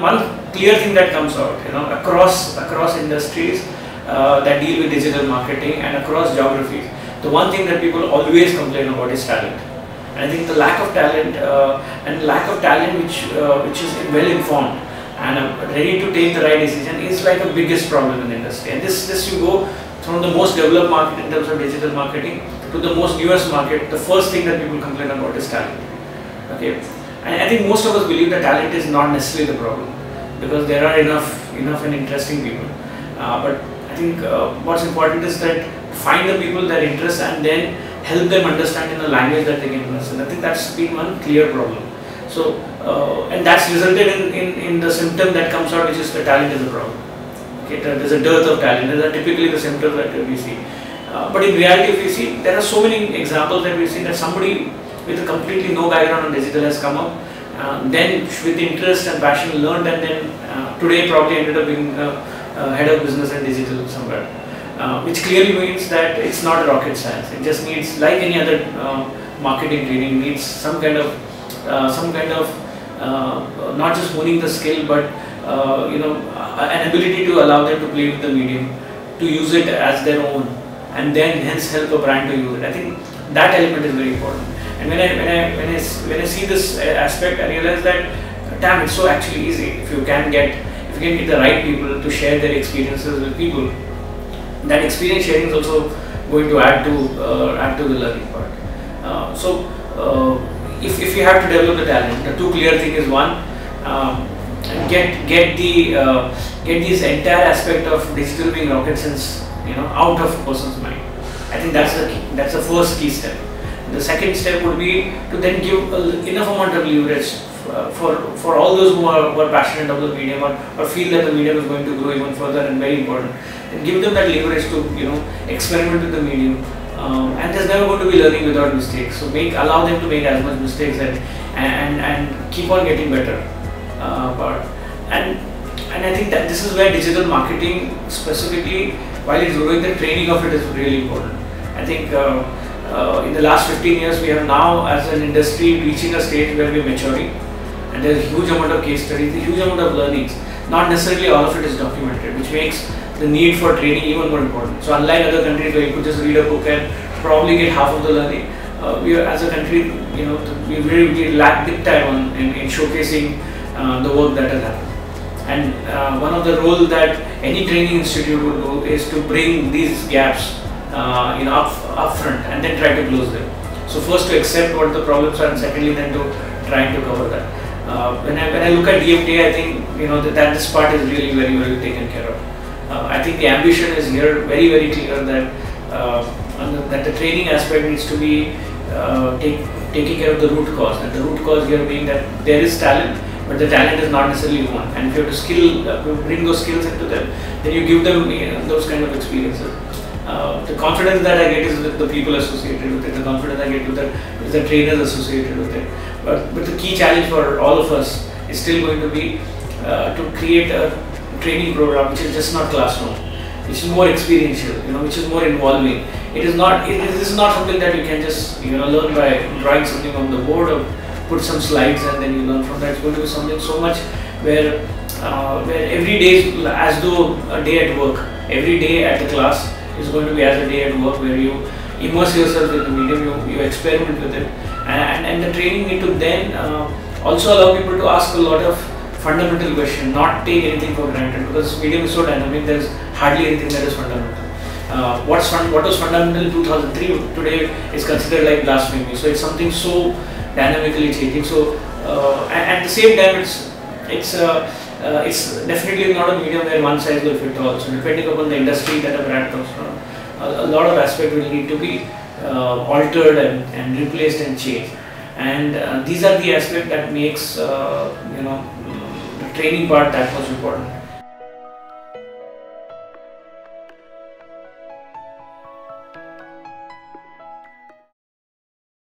One clear thing that comes out, across industries that deal with digital marketing and across geographies, the one thing that people always complain about is talent. And I think the lack of talent which is well informed and ready to take the right decision is like the biggest problem in the industry. And this you go from the most developed market in terms of digital marketing to the most newest market. The first thing that people complain about is talent. Okay. And I think most of us believe that talent is not necessarily the problem, because there are enough and interesting people. But I think what's important is that find the people that interest and then help them understand in a language that they can understand. I think that's been one clear problem. So and that's resulted in the symptom that comes out, which is the talent is a problem. Okay, there's a dearth of talent. These are typically the symptoms that we see. But in reality, if we see, there are so many examples that we see that somebody with a completely no background on digital has come up, then with interest and passion learned, and then today probably ended up being head of business and digital somewhere, which clearly means that it's not rocket science. It just needs, like any other marketing training, needs some kind of not just honing the skill, but an ability to allow them to play with the medium, to use it as their own, and then hence help a brand to use it. I think that element is very important. And when I see this aspect, I realize that, damn, it's so actually easy if you can get the right people to share their experiences with people. That experience sharing is also going to add to the learning part. If you have to develop the talent, the two clear thing is, one, get this entire aspect of digital being rocket science, out of a person's mind. I think that's the first key step. The second step would be to then give enough amount of leverage for all those who are passionate about the medium, or feel that the medium is going to grow even further, and very important, and give them that leverage to experiment with the medium. And there's never going to be learning without mistakes. So allow them to make as much mistakes and keep on getting better. And I think that this is where digital marketing specifically, while it's growing, the training of it is really important. I think in the last 15 years, we have now, as an industry, reaching a stage where we're maturing, and there's a huge amount of case studies, a huge amount of learnings. Not necessarily all of it is documented, which makes the need for training even more important. So unlike other countries where you could just read a book and probably get half of the learning, we are, as a country, we lack big time in showcasing the work that has happened. And one of the roles that any training institute would do is to bring these gaps up front and then try to close them. So first to accept what the problems are, and secondly then to try to cover that. When I look at DMTI, I think that this part is really very well taken care of. I think the ambition is here very, very clear that the training aspect needs to be taking care of the root cause, and the root cause here being that there is talent, but the talent is not necessarily one. And if you have to bring those skills into them, then you give them those kind of experiences. The confidence that I get is with the people associated with it. The confidence I get with the trainers associated with it. But the key challenge for all of us is still going to be to create a training program which is just not classroom, which is more experiential, which is more involving. This is not something that you can just learn by drawing something on the board or put some slides and then you learn from that. It's going to be something so much where every day is as though a day at work. Every day at the class is going to be as a day at work, where you immerse yourself in the medium, you experiment with it, and the training need to then also allow people to ask a lot of fundamental questions, not take anything for granted, because medium is so dynamic. There's hardly anything that is fundamental. What was fundamental in 2003 today is considered like blasphemy. So it's something so dynamically changing. So at the same time, it's definitely not a medium where one size will fit all. So depending upon the industry that a brand comes from, a lot of aspects will need to be altered and replaced and changed. And these are the aspects that makes the training part that much important.